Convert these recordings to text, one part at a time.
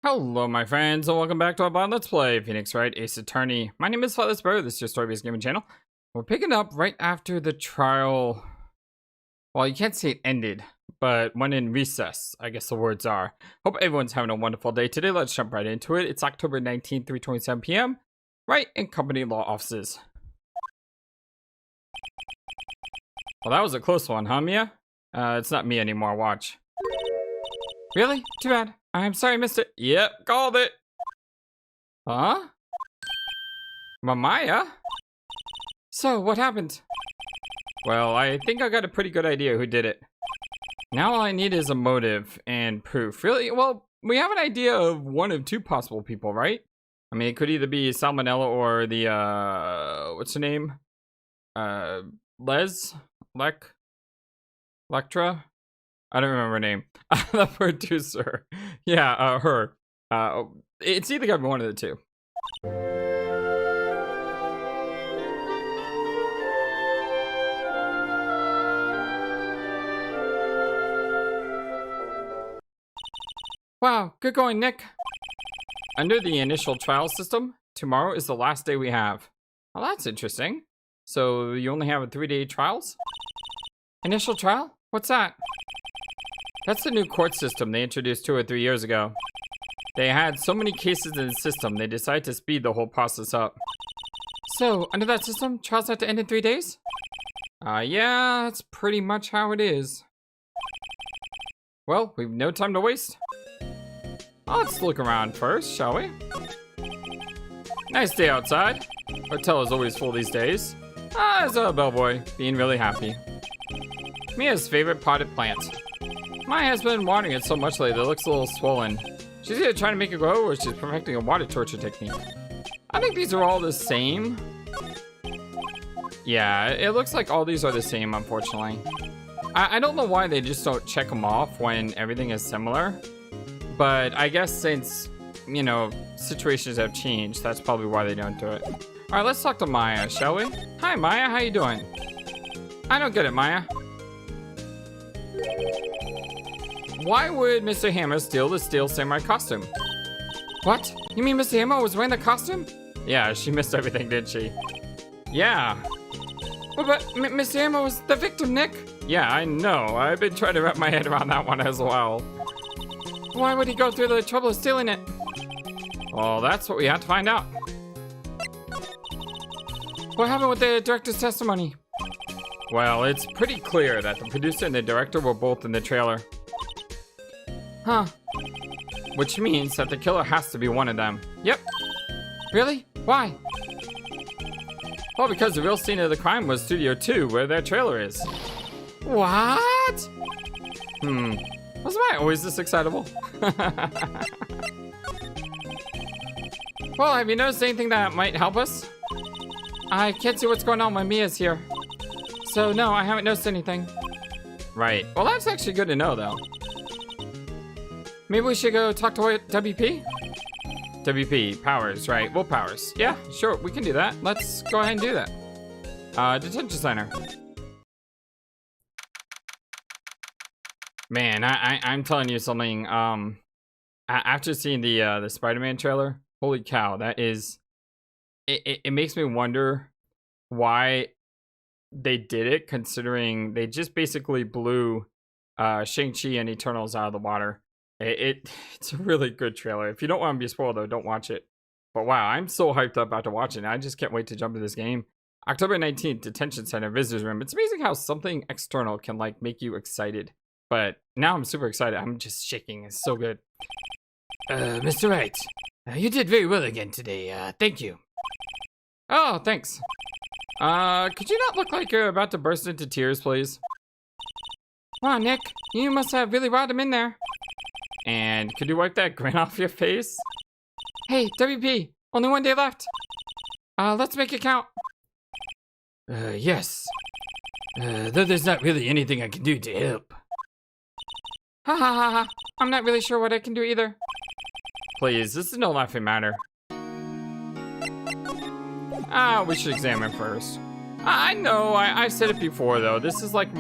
Hello, my friends, and welcome back to our Let's Play Phoenix Wright Ace Attorney. My name is FlightlessBird. This is your story-based gaming channel. We're picking up right after the trial. Well, you can't say it ended, but when in recess, I guess the words are. Hope everyone's having a wonderful day today. Let's jump right into it. It's October 19th, 3:27 p.m. Right in company law offices. Well, that was a close one, huh, Mia? It's not me anymore. Watch. Really? Too bad. I'm sorry, mister. Yep, called it. Huh? Mamaya? So, what happened? Well, I think I got a pretty good idea who did it. Now all I need is a motive and proof. Really? Well, we have an idea of one of two possible people, right? I mean, it could either be Salmonella or the, what's her name? Lectra? I don't remember her name. The producer. Yeah, her. It's either gonna be one of the two. Wow, good going, Nick. Under the initial trial system, tomorrow is the last day we have. Well, that's interesting. So you only have a 3-day trials? Initial trial? What's that? That's the new court system they introduced 2 or 3 years ago. They had so many cases in the system, they decided to speed the whole process up. So, under that system, trials have to end in 3 days? Yeah, that's pretty much how it is. Well, we've no time to waste. Let's look around first, shall we? Nice day outside. Hotel is always full these days. There's a bellboy, being really happy. Mia's favorite potted plant. Maya has been watering it so much lately, it looks a little swollen. She's either trying to make it grow or she's perfecting a water torture technique. I think these are all the same. Yeah, it looks like all these are the same, unfortunately. I don't know why they just don't check them off when everything is similar. But I guess since, you know, situations have changed, that's probably why they don't do it. Alright, let's talk to Maya, shall we? Hi, Maya, how you doing? I don't get it, Maya. Why would Mr. Hammer steal the Steel Samurai costume? What? You mean Mr. Hammer was wearing the costume? Yeah, she missed everything, didn't she? Yeah. Well, but Mr. Hammer was the victim, Nick. Yeah, I know. I've been trying to wrap my head around that one as well. Why would he go through the trouble of stealing it? Well, that's what we have to find out. What happened with the director's testimony? Well, it's pretty clear that the producer and the director were both in the trailer. Huh. Which means that the killer has to be one of them. Yep. Really? Why? Well, because the real scene of the crime was Studio 2, where their trailer is. What? Wasn't I always this excitable? Well, have you noticed anything that might help us? I can't see what's going on when Mia's here. So, no, I haven't noticed anything. Right. Well, that's actually good to know, though. Maybe we should go talk to WP? WP, Powers, right. Well, Powers. Yeah, sure, we can do that. Let's go ahead and do that. Detention Center. Man, I'm telling you something. After seeing the Spider-Man trailer, holy cow, that is... It makes me wonder why they did it, considering they just basically blew Shang-Chi and Eternals out of the water. It's a really good trailer. If you don't want to be spoiled, though, don't watch it. But wow, I'm so hyped up about to watch it. I just can't wait to jump into this game. October 19th, Detention Center, Visitor's Room. It's amazing how something external can, like, make you excited. But now I'm super excited. I'm just shaking. It's so good. Mr. Wright, you did very well again today. Thank you. Oh, thanks. Could you not look like you're about to burst into tears, please? Wow, Nick, you must have really brought him in there. And could you wipe that grin off your face? Hey, WP, only 1 day left. Let's make it count. Yes. Though there's not really anything I can do to help. Ha ha ha ha. I'm not really sure what I can do either. Please, this is no laughing matter. We should examine first. I know, I've said it before though. This is like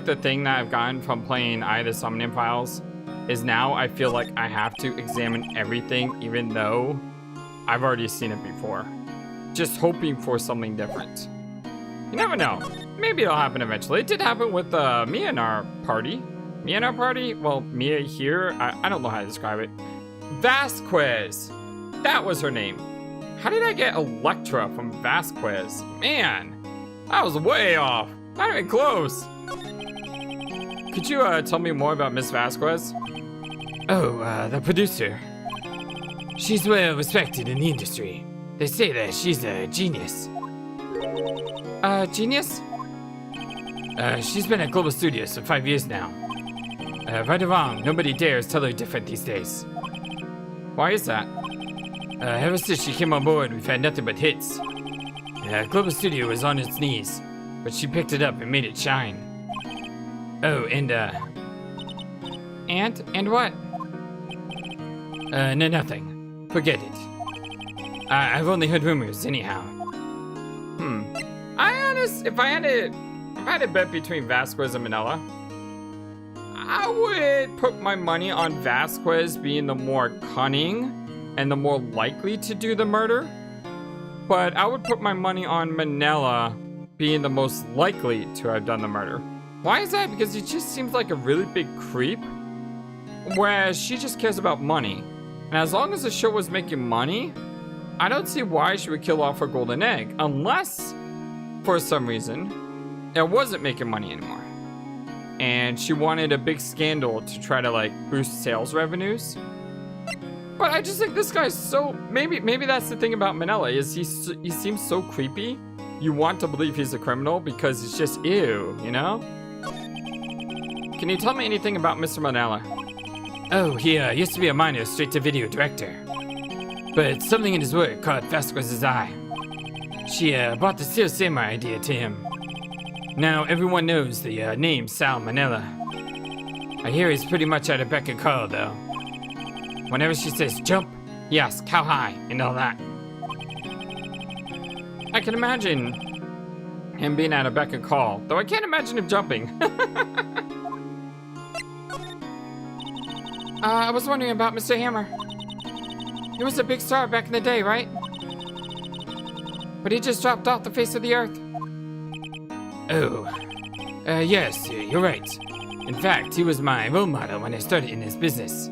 the thing that I've gotten from playing the Summoning Files. is now I feel like I have to examine everything even though I've already seen it before. Just hoping for something different. You never know. Maybe it'll happen eventually. It did happen with Mia in our party. Mia in our party? Well, Mia here. I don't know how to describe it. Vasquez. That was her name. How did I get Electra from Vasquez? Man, that was way off. Not even close. Could you tell me more about Miss Vasquez? Oh, the producer. She's well respected in the industry. They say that she's a genius. Genius? She's been at Global Studios for 5 years now. Right or wrong, nobody dares tell her different these days. Why is that? Ever since she came on board, we've had nothing but hits. Global Studio was on its knees, but she picked it up and made it shine. Oh, and And what? No, nothing. Forget it. I've only heard rumors, anyhow. If I had to bet between Vasquez and Manila, I would put my money on Vasquez being the more cunning and the more likely to do the murder. But I would put my money on Manila being the most likely to have done the murder. Why is that? Because he just seems like a really big creep, whereas she just cares about money. And as long as the show was making money, I don't see why she would kill off her golden egg, unless, for some reason, it wasn't making money anymore. And she wanted a big scandal to try to, like, boost sales revenues. But I just think this guy's so... Maybe that's the thing about Manila, is he seems so creepy. You want to believe he's a criminal because it's just ew, you know? Can you tell me anything about Mr. Manila? Oh, he used to be a minor straight-to-video director. But something in his work caught Vasquez's eye. She brought the Steel Samurai idea to him. Now everyone knows the name Sal Manila. I hear he's pretty much at a beck and call, though. Whenever she says jump, he asks how high and all that. I can imagine him being at a beck and call, though I can't imagine him jumping. I was wondering about Mr. Hammer. He was a big star back in the day, right? But he just dropped off the face of the earth. Oh, yes, you're right. In fact, he was my role model when I started in this business.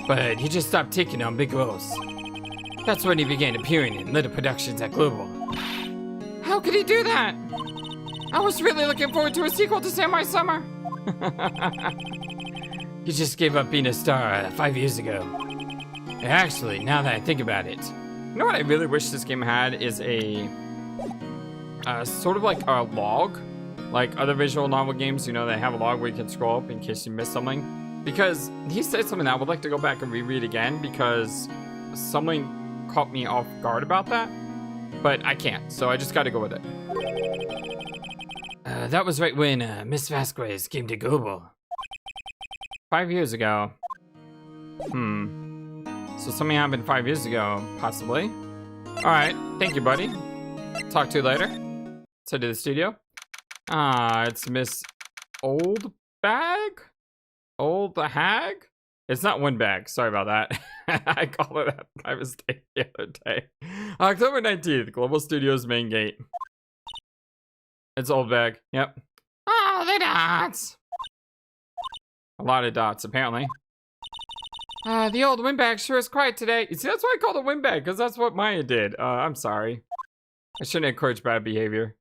But he just stopped taking on big roles. That's when he began appearing in little productions at Global. How could he do that? I was really looking forward to a sequel to Samurai Summer. He just gave up being a star 5 years ago. Actually, now that I think about it. You know what I really wish this game had is a sort of like a log. Like other visual novel games, you know, they have a log where you can scroll up in case you miss something. Because he said something that I would like to go back and reread again because something caught me off guard about that. But I can't, so I just gotta go with it. That was right when Miss Vasquez came to Global. 5 years ago. So something happened 5 years ago, possibly. Alright, thank you, buddy. Talk to you later. So to the studio. It's Miss Old Bag? Old Hag? It's not Windbag, sorry about that. I called it that by mistake the other day. October 19th, Global Studios main gate. It's Old Bag, yep. Oh, the dots! A lot of dots, apparently. The old windbag sure is quiet today. You see, that's why I called it windbag, because that's what Maya did. I'm sorry. I shouldn't encourage bad behavior.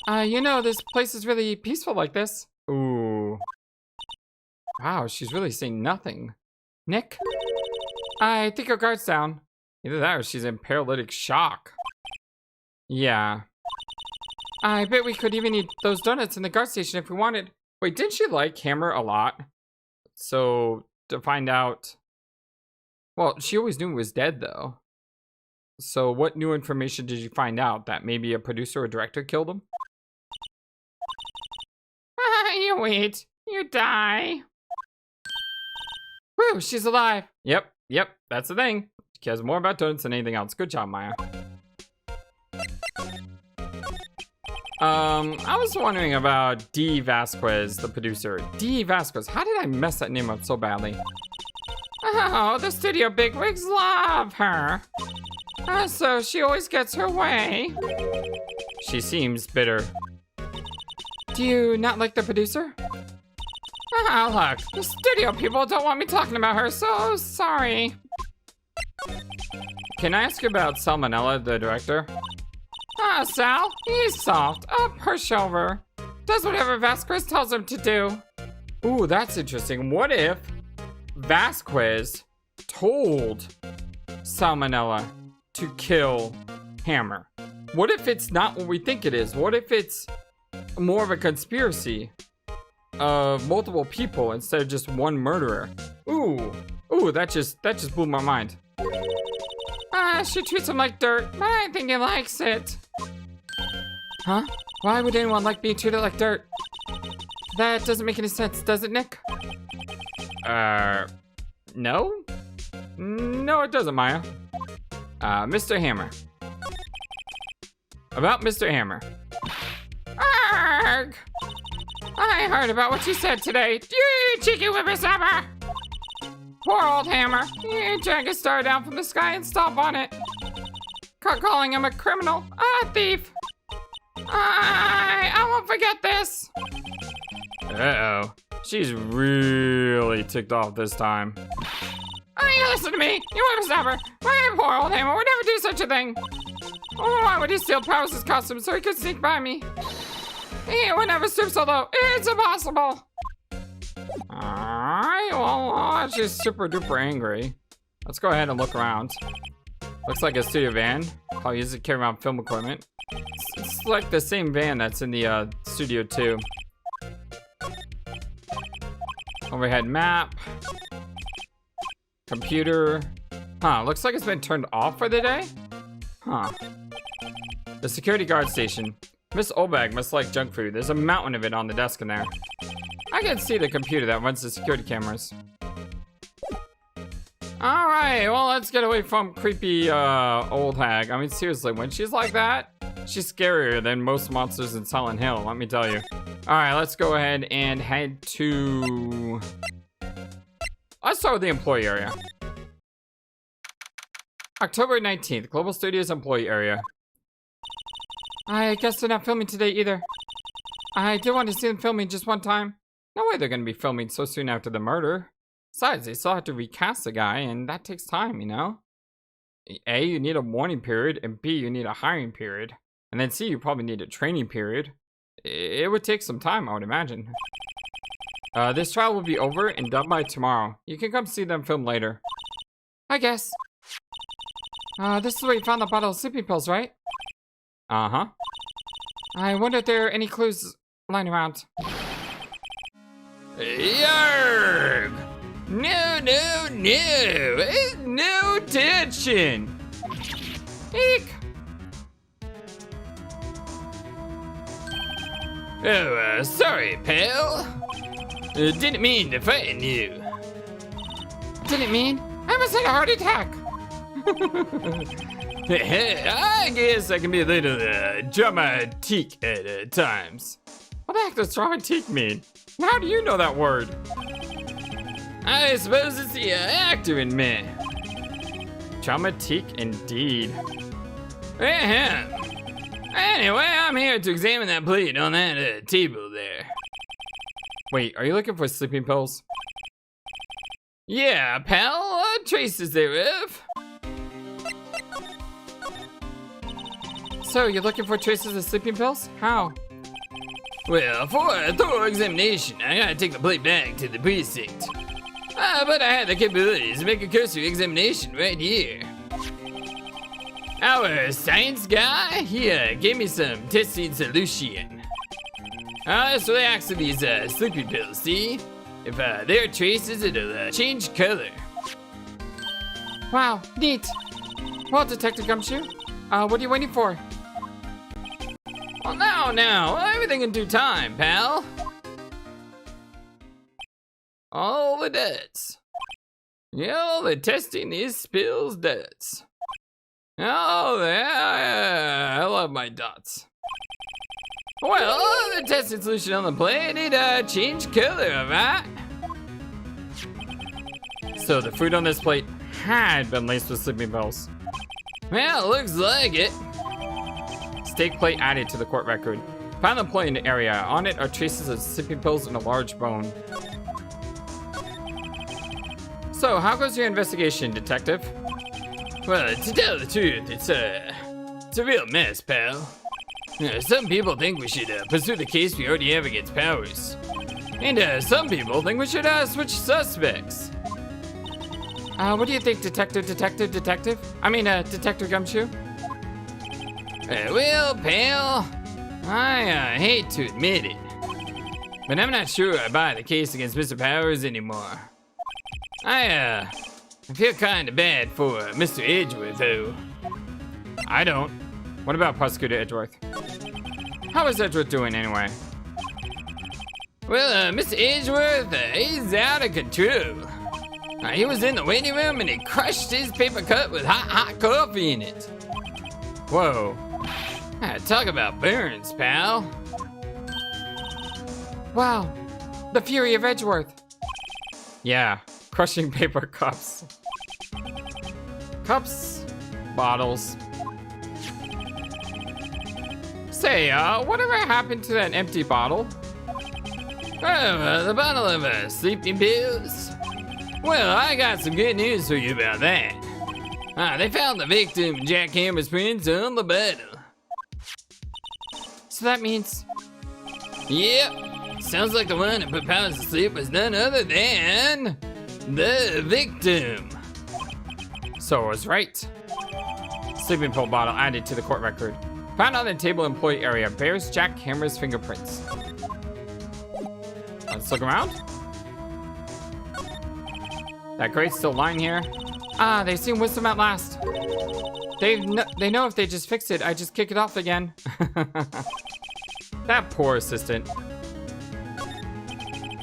You know, this place is really peaceful like this. Ooh. Wow, she's really saying nothing. Nick? I think her guard's down. Either that or she's in paralytic shock. Yeah. I bet we could even eat those donuts in the guard station if we wanted. Wait, didn't she like Hammer a lot? So, to find out... Well, she always knew he was dead, though. So, what new information did you find out? That maybe a producer or director killed him? You wait. You die. Woo, she's alive. Yep, that's the thing. She cares more about donuts than anything else. Good job, Maya. I was wondering about D. Vasquez, the producer. D. Vasquez, how did I mess that name up so badly? Oh, the studio bigwigs love her. So she always gets her way. She seems bitter. Do you not like the producer? Look, the studio people don't want me talking about her, so sorry. Can I ask you about Salmonella, the director? Sal, he's soft, a pushover. Does whatever Vasquez tells him to do. Ooh, that's interesting. What if Vasquez told Salmonella to kill Hammer? What if it's not what we think it is? What if it's more of a conspiracy of multiple people instead of just one murderer? Ooh, that just blew my mind. She treats him like dirt, but I think he likes it. Huh? Why would anyone like being treated like dirt? That doesn't make any sense, does it, Nick? No? No, it doesn't, Maya. Mr. Hammer. About Mr. Hammer. Arrgh! I heard about what you said today, you cheeky whippersnapper! Poor old Hammer. You drag a star down from the sky and stomp on it. Calling him a criminal, a thief. I won't forget this. Uh-oh. She's really ticked off this time. You listen to me, you whippersnapper. My poor old Hammer would never do such a thing. Why would he steal Powers' costume so he could sneak by me? He would never stoop so low. It's impossible. Alright, well, she's super duper angry. Let's go ahead and look around. Looks like a studio van. I'll use it to carry around film equipment. It's like the same van that's in the studio too. Overhead map. Computer. Looks like it's been turned off for the day. The security guard station. Miss Olbag must like junk food. There's a mountain of it on the desk in there. I can see the computer that runs the security cameras. Alright, well, let's get away from creepy old hag. I mean, seriously, when she's like that, she's scarier than most monsters in Silent Hill, let me tell you. Alright, let's go ahead and head to... Let's start with the employee area. October 19th, Global Studios employee area. I guess they're not filming today either. I did want to see them filming just one time. No way they're going to be filming so soon after the murder. Besides, they still have to recast the guy, and that takes time, you know? A, you need a warning period, and B, you need a hiring period. And then C, you probably need a training period. It would take some time, I would imagine. This trial will be over and done by tomorrow. You can come see them film later. I guess. This is where you found the bottle of sleeping pills, right? Uh-huh. I wonder if there are any clues lying around. Yarg! No, no, no! No tension! Eek! Oh, sorry, pal. Didn't mean to frighten you. Didn't mean? I almost had a heart attack. I guess I can be a little dramatique at times. What the heck does dramatique mean? How do you know that word? I suppose it's the actor in me. Dramatique indeed. Ahem. Anyway, I'm here to examine that plate on that table there. Wait, are you looking for sleeping pills? Yeah, pal. Traces thereof. So, you're looking for traces of sleeping pills? How? Well, for a thorough examination, I gotta take the plate back to the precinct. But I had the capabilities to make a cursory examination right here. Our science guy, he gave me some testing solution. This reacts to these sleeping pills, see? If there are traces, it'll change color. Wow, neat. Well, Detective Gumshoe, what are you waiting for? Well, now, everything in due time, pal. All the dots. Yeah, all the testing is spills dots. Oh, yeah, I love my dots. Well, the testing solution on the plate, it changed color, right? So the food on this plate had been laced with sleeping pills. Well, looks like it. Steak plate added to the court record. Found the plate in the area. On it are traces of sleeping pills and a large bone. So, how goes your investigation, detective? Well, to tell the truth, it's a real mess, pal. Some people think we should pursue the case we already have against Powers. And some people think we should switch suspects. What do you think, Detective? I mean, Detective Gumshoe? Well, pal, I hate to admit it, but I'm not sure I buy the case against Mr. Powers anymore. I feel kinda bad for Mr. Edgeworth, though. I don't. What about Prosecutor Edgeworth? How is Edgeworth doing anyway? Well, Mr. Edgeworth, he's out of control. He was in the waiting room and he crushed his paper cup with hot coffee in it. Whoa. Talk about burns, pal. Wow. The fury of Edgeworth. Yeah, crushing paper cups. Cups, bottles. Say, whatever happened to that empty bottle? Oh, the bottle of sleeping pills? Well, I got some good news for you about that. They found the victim jackhammer's prints on the bottle. So that means... Yep, sounds like the one that put Powers to sleep was none other than the victim. So I was right. Sleeping pill bottle added to the court record. Found on the table employee area bears jackhammer's fingerprints. Let's look around. That grate's still lying here. Ah, they've seen wisdom at last. They know if they just fix it, I just kick it off again. That poor assistant.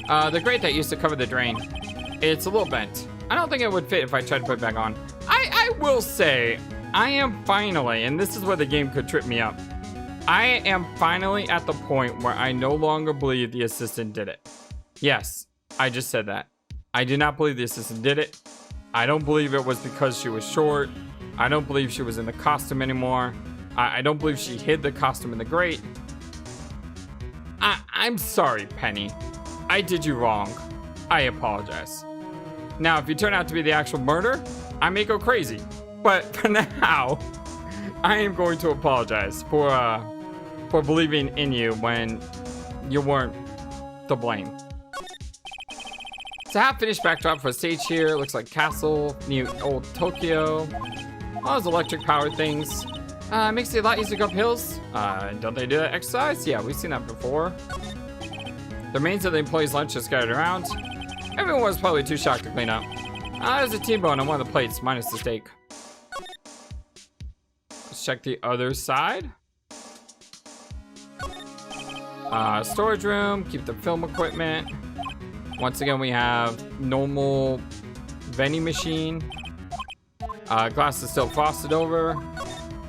The grate that used to cover the drain. It's a little bent. I don't think it would fit if I tried to put it back on. I will say, I am finally, and this is where the game could trip me up. I am finally at the point where I no longer believe the assistant did it. Yes, I just said that. I do not believe the assistant did it. I don't believe it was because she was short. I don't believe she was in the costume anymore. I don't believe she hid the costume in the grate. I'm sorry, Penny. I did you wrong. I apologize. Now, if you turn out to be the actual murder, I may go crazy. But for now, I am going to apologize for believing in you when you weren't to blame. So half-finished backdrop for a stage here. Looks like castle, new old Tokyo. All those electric powered things. Makes it a lot easier to go up hills. Don't they do that exercise? Yeah, we've seen that before. The remains of the employees' lunch are scattered around. Everyone was probably too shocked to clean up. There's a T-bone on one of the plates, minus the steak. Let's check the other side. Storage room, keep the film equipment. Once again, we have normal vending machine. Glass is still frosted over.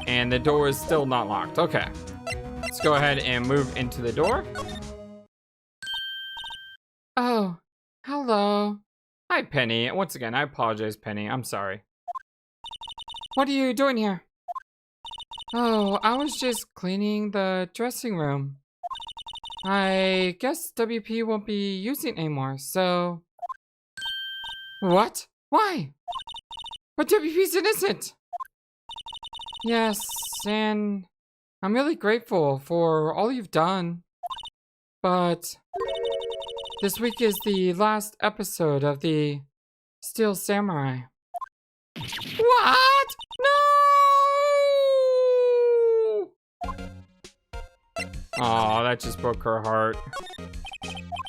And the door is still not locked. Okay. Let's go ahead and move into the door. Oh, hello. Hi, Penny. Once again, I apologize, Penny. I'm sorry. What are you doing here? Oh, I was just cleaning the dressing room. I guess WP won't be using it anymore, so... What? Why? But WP's innocent! Yes, and I'm really grateful for all you've done. But this week is the last episode of the Steel Samurai. What? No! Oh, that just broke her heart.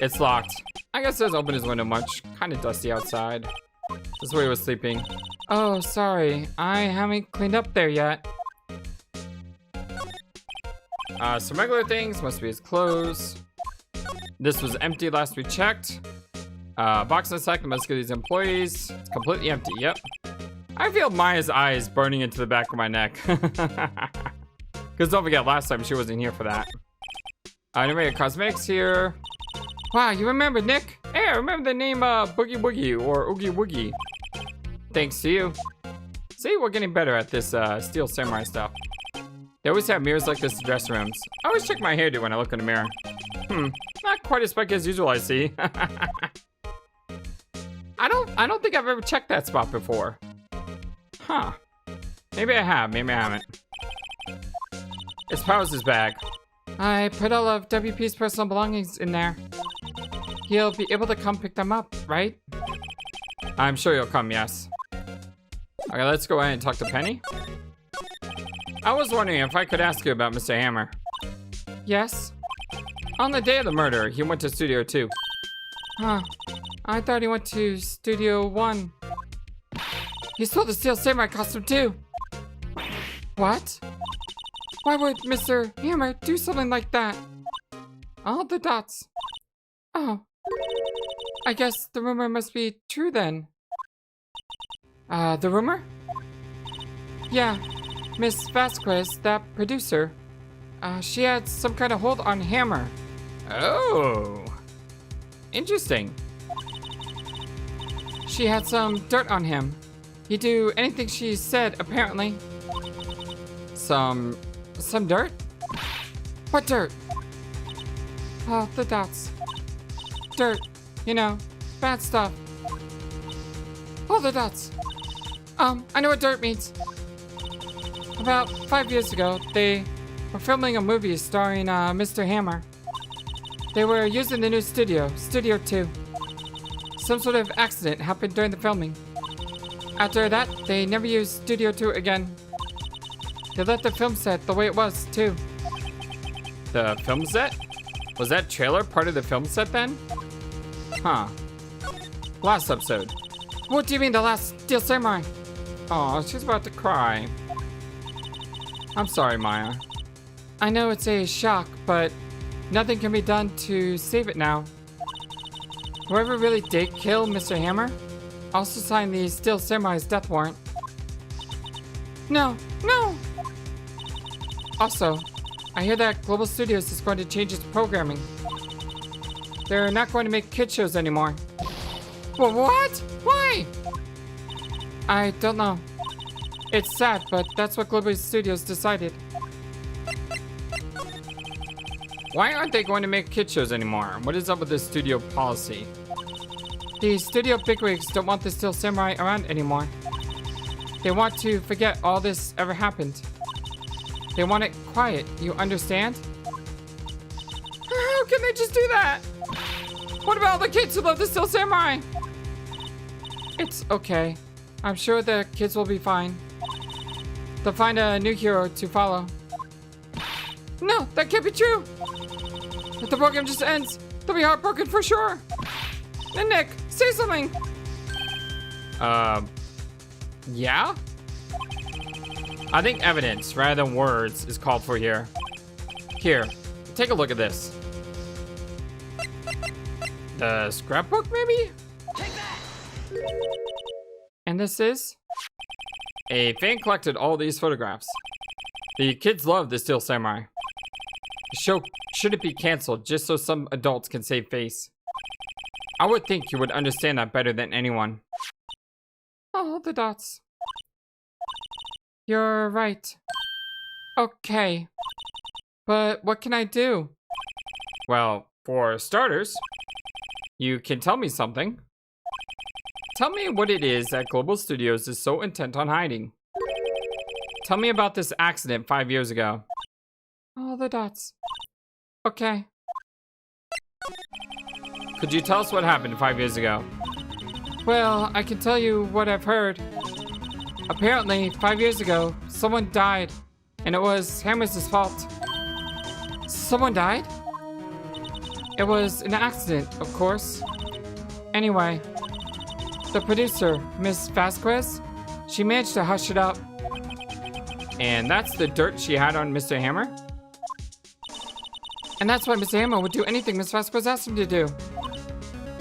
It's locked. I guess it doesn't open his window much. Kind of dusty outside. This is where he was sleeping. Oh, sorry. I haven't cleaned up there yet. Some regular things. Must be his clothes. This was empty last we checked. Box in a sec. Must get these employees. It's completely empty. Yep. I feel Maya's eyes burning into the back of my neck. Because don't forget, last time she wasn't here for that. Animated cosmetics here. Wow, you remembered, Nick? Hey, I remember the name Boogie Woogie or Oogie Woogie. Thanks to you. See, we're getting better at this Steel Samurai stuff. They always have mirrors like this in dressing rooms. I always check my hairdo when I look in the mirror. Not quite as spiky as usual, I see. I don't think I've ever checked that spot before. Huh. Maybe I have, maybe I haven't. It's Powers' bag. I put all of WP's personal belongings in there. He'll be able to come pick them up, right? I'm sure he'll come, yes. Okay, let's go ahead and talk to Penny. I was wondering if I could ask you about Mr. Hammer. Yes? On the day of the murder, he went to Studio 2. Huh. I thought he went to Studio 1. He stole the Steel Samurai costume too. What? Why would Mr. Hammer do something like that? All the dots. Oh. I guess the rumor must be true then. The rumor? Yeah. Miss Vasquez, that producer. She had some kind of hold on Hammer. Oh. Interesting. She had some dirt on him. He'd do anything she said, apparently. Some dirt? What dirt? Oh, the dots. Dirt. You know, bad stuff. Oh, the dots. I know what dirt means. About 5 years ago, they were filming a movie starring Mr. Hammer. They were using the new studio, Studio 2. Some sort of accident happened during the filming. After that, they never used Studio 2 again. They left the film set the way it was, too. The film set? Was that trailer part of the film set then? Huh. Last episode. What do you mean the last Steel Samurai? Oh, she's about to cry. I'm sorry, Maya. I know it's a shock, but nothing can be done to save it now. Whoever really did kill Mr. Hammer also signed the Steel Samurai's death warrant. No, no! Also, I hear that Global Studios is going to change its programming. They're not going to make kid shows anymore. Well, what? Why? I don't know. It's sad, but that's what Global Studios decided. Why aren't they going to make kid shows anymore? What is up with this studio policy? The studio bigwigs don't want the Steel Samurai around anymore. They want to forget all this ever happened. They want it quiet, you understand? How can they just do that? What about all the kids who love the Steel Samurai? It's okay. I'm sure the kids will be fine. They'll find a new hero to follow. No, that can't be true. If the program just ends, they'll be heartbroken for sure. And Nick, say something. Yeah? I think evidence rather than words is called for here. Here, take a look at this. The scrapbook, maybe? Take that! And this is? A fan collected all these photographs. The kids love the Steel Samurai. The show shouldn't be canceled just so some adults can save face. I would think you would understand that better than anyone. Oh, the dots. You're right. Okay. But what can I do? Well, for starters, you can tell me something. Tell me what it is that Global Studios is so intent on hiding. Tell me about this accident 5 years ago. Oh, the dots. Okay. Could you tell us what happened 5 years ago? Well, I can tell you what I've heard. Apparently, 5 years ago, someone died, and it was Hammer's fault. Someone died? It was an accident, of course. Anyway, the producer, Miss Vasquez, she managed to hush it up. And that's the dirt she had on Mr. Hammer? And that's why Mr. Hammer would do anything Miss Vasquez asked him to do.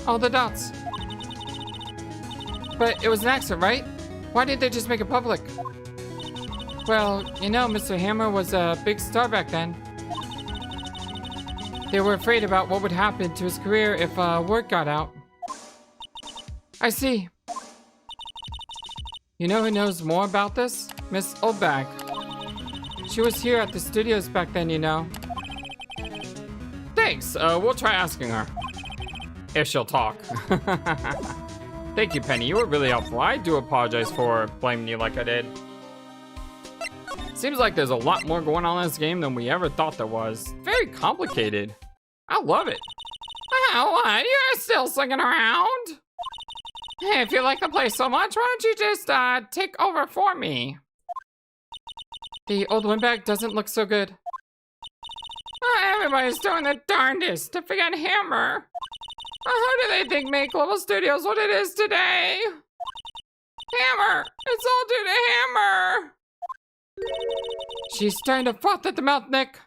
All the dots. But it was an accident, right? Why didn't they just make it public? Well, you know, Mr. Hammer was a big star back then. They were afraid about what would happen to his career if word got out. I see. You know who knows more about this? Miss Oldbag. She was here at the studios back then, you know. Thanks. We'll try asking her. If she'll talk. Thank you, Penny. You were really helpful. I do apologize for blaming you like I did. Seems like there's a lot more going on in this game than we ever thought there was. Very complicated. I love it. What? You're still singing around? Hey, if you like the place so much, why don't you just take over for me? The old windbag doesn't look so good. Everybody's doing their darndest to forget Hammer. How do they think Make Global Studios what it is today? Hammer! It's all due to Hammer! She's starting to froth at the mouth, Nick.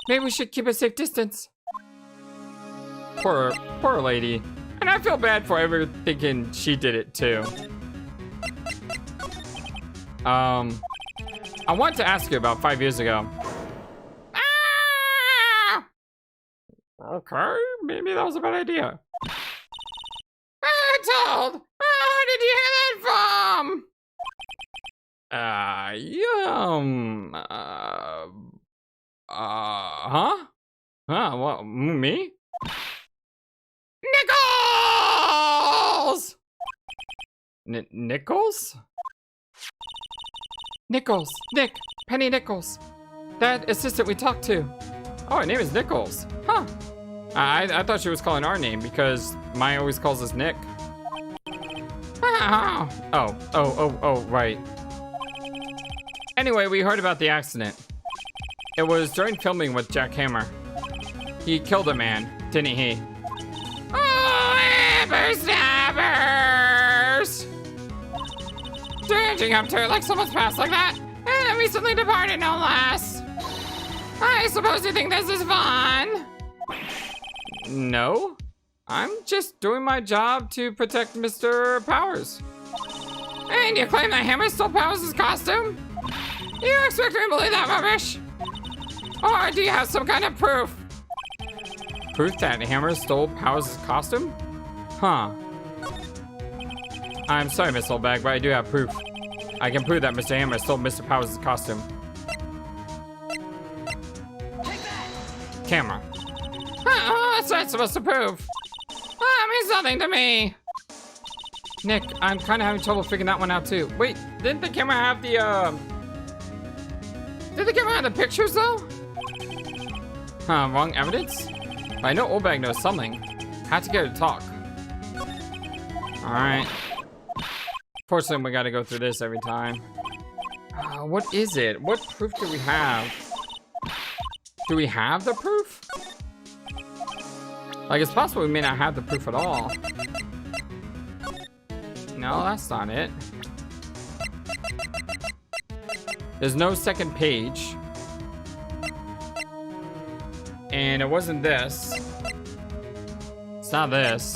Maybe we should keep a safe distance. Poor lady. And I feel bad for ever thinking she did it too. I wanted to ask you about 5 years ago. Ah! Okay, maybe that was a bad idea. Told! How did you hear that from? Huh? What, me? Nichols! Nichols? Nichols, Nick, Penny Nichols. That assistant we talked to. Oh, her name is Nichols. Huh. I thought she was calling our name because Maya always calls us Nick. Oh, right. Anyway, we heard about the accident. It was during filming with Jack Hammer. He killed a man, didn't he? Oh, whippersnappers! Dredging up to it like someone's passed like that, and recently departed, no less. I suppose you think this is fun? No. I'm just doing my job to protect Mr. Powers. And you claim that Hammer stole Powers' costume? You expect me to believe that rubbish? Or do you have some kind of proof? Proof that Hammer stole Powers' costume? Huh. I'm sorry, Miss Oldbag, but I do have proof. I can prove that Mr. Hammer stole Mr. Powers' costume. Camera. What's that supposed to prove? It means nothing to me. Nick, I'm kind of having trouble figuring that one out too. Wait, didn't the camera have the Did the camera have the pictures though? Wrong evidence? But I know Oldbag knows something. Had to get her to talk. Alright. Fortunately, we gotta go through this every time. What is it? What proof do we have? Do we have the proof? Like, it's possible we may not have the proof at all. No, that's not it. There's no second page. And it wasn't this. It's not this.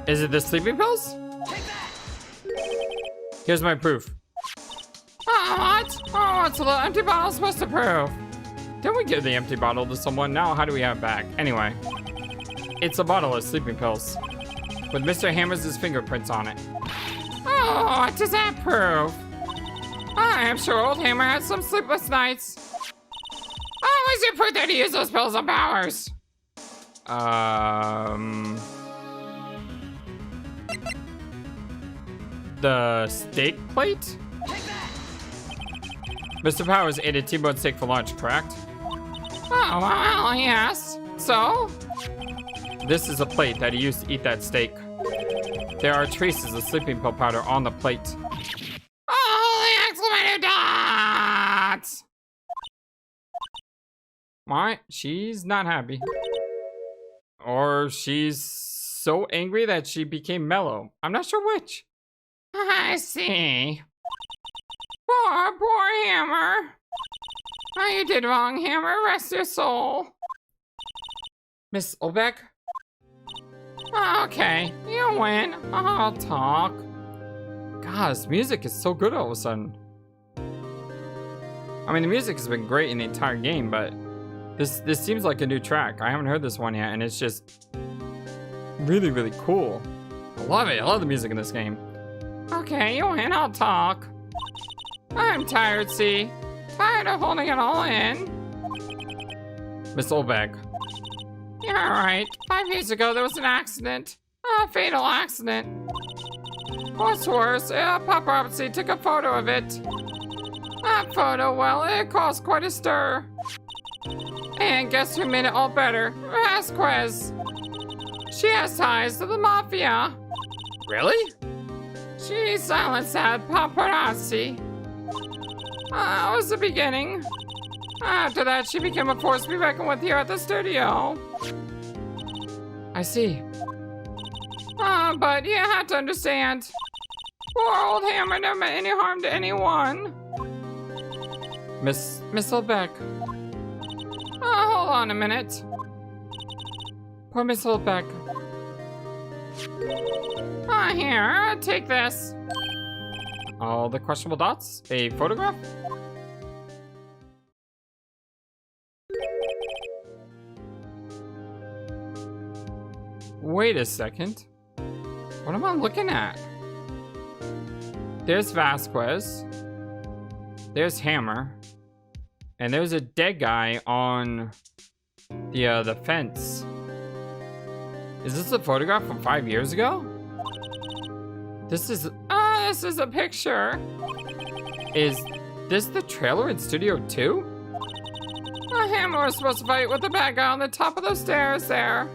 Is it the sleeping pills? Here's my proof. What? Oh, what's the empty bottle supposed to prove? Didn't we give the empty bottle to someone? Now how do we have it back? Anyway. It's a bottle of sleeping pills. With Mr. Hammer's fingerprints on it. Oh, what does that prove? I am sure old Hammer had some sleepless nights. Oh, is it proof that he used those pills on Powers? The steak plate? Mr. Powers ate a T-bone steak for lunch, correct? Oh, well, yes. So? This is a plate that he used to eat that steak. There are traces of sleeping pill powder on the plate. Oh, the exclamation dots! Alright, she's not happy. Or she's so angry that she became mellow. I'm not sure which. I see. Poor Hammer. Oh, you did wrong, Hammer. Rest your soul. Miss Oldbag? Okay, you win. I'll talk. God, this music is so good all of a sudden. I mean, the music has been great in the entire game, but this seems like a new track. I haven't heard this one yet, and it's just really, really cool. I love it. I love the music in this game. Okay, you win. I'll talk. I'm tired, see? Tired of holding it all in. Miss Olbag. You're right. 5 years ago, there was an accident. A fatal accident. What's worse, paparazzi took a photo of it. That photo, well, it caused quite a stir. And guess who made it all better? Vasquez. She has ties to the mafia. Really? She silenced that paparazzi. That was the beginning. After that, she became a force to be reckoned with here at the studio. I see. But you have to understand. Poor old Hammer never meant any harm to anyone. Miss Oldbeck. Hold on a minute. Poor Miss Oldbeck. Here, take this. All the questionable dots? A photograph? Wait a second. What am I looking at? There's Vasquez. There's Hammer. And there's a dead guy on the fence. Is this a photograph from 5 years ago? This is a picture. Is this the trailer in Studio 2? Hammer was supposed to fight with the bad guy on the top of the stairs there.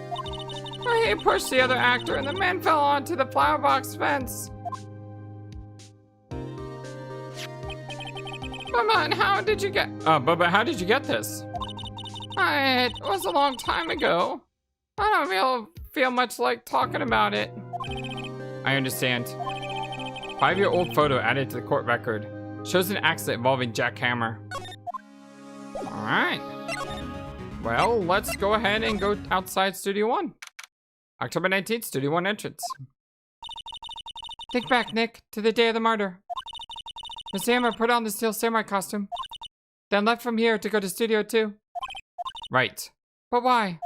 He pushed the other actor and the man fell onto the flower box fence. But how did you get... but how did you get this? It was a long time ago. I don't feel much like talking about it. I understand. 5-year-old photo added to the court record. Shows an accident involving Jack Hammer. Alright. Well, let's go ahead and go outside Studio 1. October 19th, Studio 1 entrance. Think back, Nick, to the day of the murder. Miss Hammer put on the Steel Samurai costume, then left from here to go to Studio 2. Right. But why?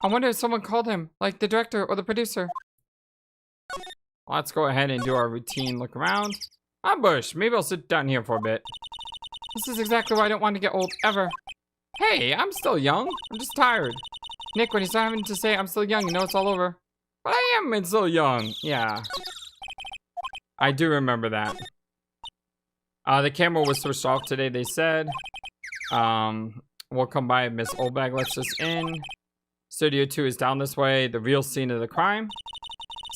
I wonder if someone called him, like the director or the producer. Let's go ahead and do our routine look around. Bush, maybe I'll sit down here for a bit. This is exactly why I don't want to get old, ever. Hey, I'm still young. I'm just tired. Nick, when you start having to say I'm still young, you know it's all over. But I am still young. Yeah. I do remember that. The camera was switched off today, they said. We'll come by Miss Oldbag lets us in. Studio 2 is down this way, the real scene of the crime.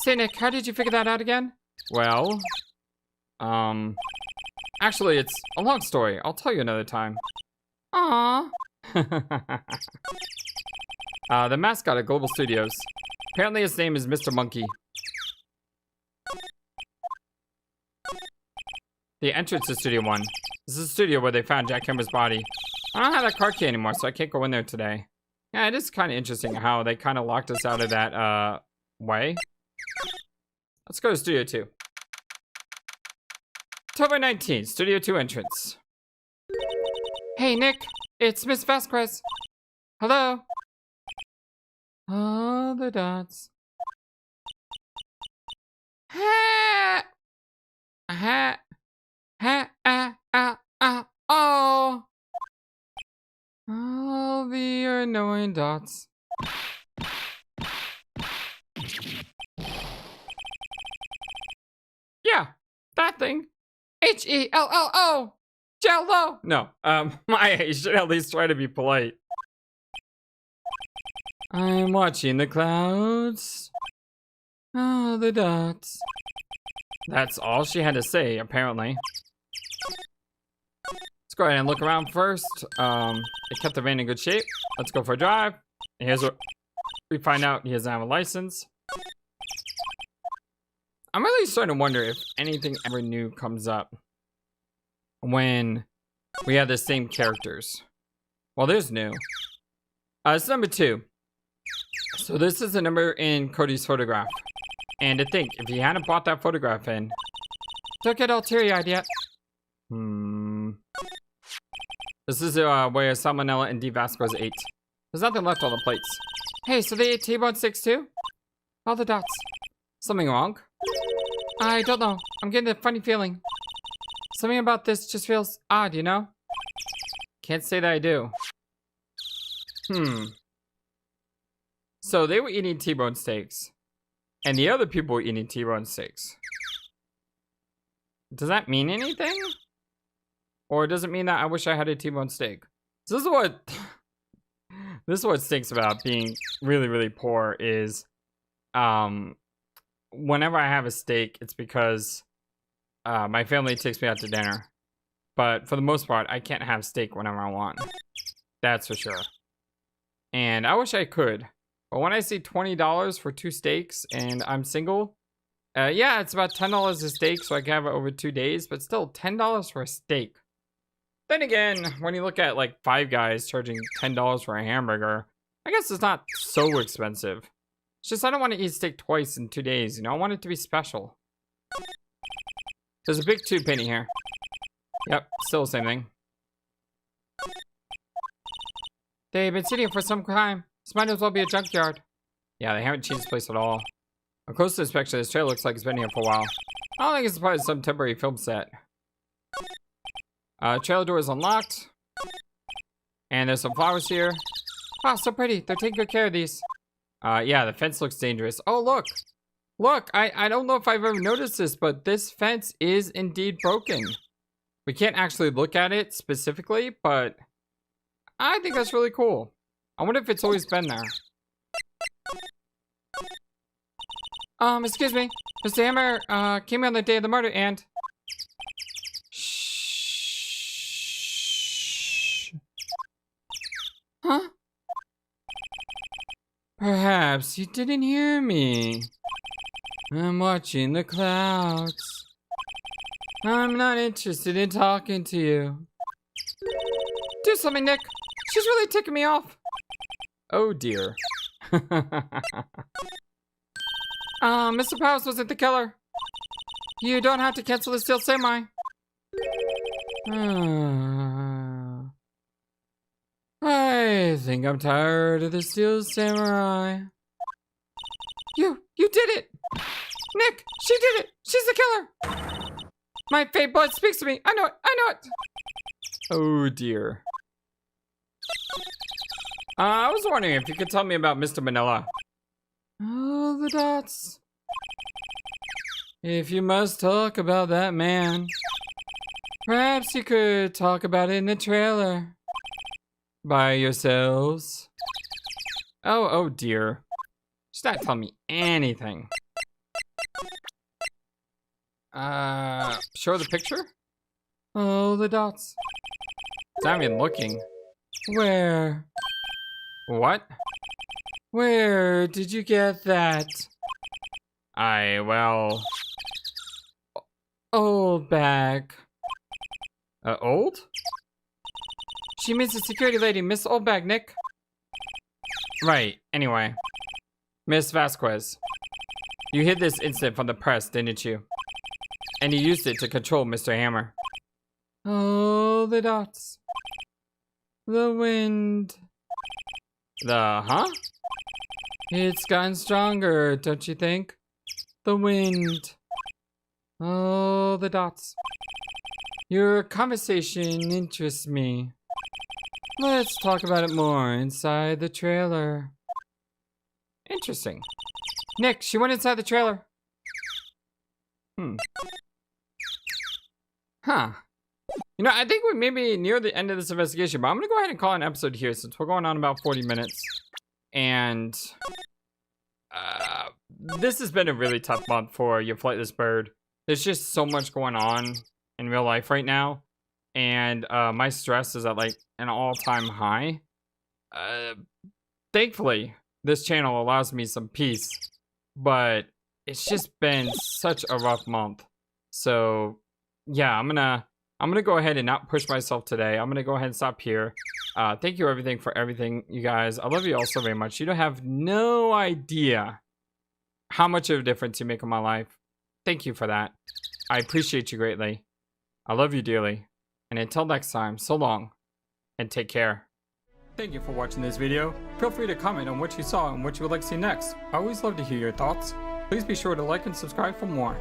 Say, Nick, how did you figure that out again? Well, actually, it's a long story. I'll tell you another time. Aww. The mascot at Global Studios. Apparently his name is Mr. Monkey. The entrance to Studio 1. This is the studio where they found Jack Hammer's body. I don't have that card key anymore, so I can't go in there today. Yeah, it is kind of interesting how they kind of locked us out of that, way. Let's go to Studio 2. October 19th, Studio 2 entrance. Hey, Nick. It's Miss Vasquez. Hello. All the dots. Ha! Ha! Oh! All the annoying dots. Yeah, that thing. H-E-L-L-O! Jello! No, I should at least try to be polite. I'm watching the clouds. Oh, the dots. That's all she had to say, apparently. Let's go ahead and look around first. It kept the van in good shape. Let's go for a drive. And here's what we find out: he doesn't have a license. I'm really starting to wonder if anything ever new comes up when we have the same characters. Well, there's new. It's number 2. So this is the number in Cody's photograph. And to think, if he hadn't bought that photograph in, don't get all teary-eyed yet. This is where Salmonella and D. Vasquez ate. There's nothing left on the plates. Hey, so they ate T-bone steaks too? All the dots. Something wrong? I don't know. I'm getting a funny feeling. Something about this just feels odd, you know? Can't say that I do. So they were eating T-bone steaks. And the other people were eating T-bone steaks. Does that mean anything? Or does it mean that I wish I had a T-bone steak? So this is what... this is what stinks about being really, really poor is... whenever I have a steak, it's because... my family takes me out to dinner. But for the most part, I can't have steak whenever I want. That's for sure. And I wish I could. But when I see $20 for 2 steaks and I'm single, yeah, it's about $10 a steak, so I can have it over 2 days, but still $10 for a steak. Then again, when you look at like Five Guys charging $10 for a hamburger, I guess it's not so expensive. It's just I don't want to eat steak twice in 2 days, you know? I want it to be special. There's a big tube penny here. Yep, still the same thing. They've been sitting here for some time. This might as well be a junkyard. Yeah, they haven't changed this place at all. A closer inspection, this trailer looks like it's been here for a while. I don't think it's probably some temporary film set. Trailer door is unlocked. And there's some flowers here. Wow, so pretty. They're taking good care of these. Yeah, the fence looks dangerous. Oh, look. Look, I don't know if I've ever noticed this, but this fence is indeed broken. We can't actually look at it specifically, but I think that's really cool. I wonder if it's always been there. Excuse me. Mr. Hammer, came here on the day of the murder and... Shh. Huh? Perhaps you didn't hear me. I'm watching the clouds. I'm not interested in talking to you. Do something, Nick. She's really ticking me off. Oh dear. Mr. Powers wasn't the killer. You don't have to cancel the Steel Samurai. I think I'm tired of the Steel Samurai. You did it! Nick, she did it! She's the killer! My fate blood speaks to me. I know it. Oh dear. I was wondering if you could tell me about Mr. Manila. Oh, the dots. If you must talk about that man, perhaps you could talk about it in the trailer. By yourselves. Oh dear. She's not telling me anything. Show the picture? Oh, the dots. It's not even looking. Where? What? Where did you get that? Well... Old bag. Old? She means the security lady, Miss Oldbag, Nick. Right, anyway. Miss Vasquez. You hid this incident from the press, didn't you? And you used it to control Mr. Hammer. Oh, the dots. The wind. Huh? It's gotten stronger, don't you think? The wind. Oh, the dots. Your conversation interests me. Let's talk about it more inside the trailer. Interesting. Nick, she went inside the trailer. Huh. You know, I think we may be near the end of this investigation, but I'm going to go ahead and call an episode here since we're going on about 40 minutes. And this has been a really tough month for your Flightless Bird. There's just so much going on in real life right now. And my stress is at like an all-time high. Thankfully, this channel allows me some peace. But it's just been such a rough month. So yeah, I'm gonna go ahead and not push myself today. I'm gonna go ahead and stop here. Thank you for everything, you guys. I love you all so very much. You don't have no idea how much of a difference you make in my life. Thank you for that. I appreciate you greatly. I love you dearly. And until next time, so long. and take care. Thank you for watching this video. Feel free to comment on what you saw and what you would like to see next. I always love to hear your thoughts. Please be sure to like and subscribe for more.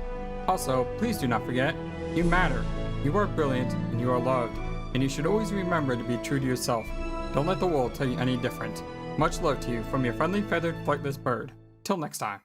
Also, please do not forget, you matter, you are brilliant, and you are loved. And you should always remember to be true to yourself. Don't let the world tell you any different. Much love to you from your friendly feathered flightless bird. Till next time.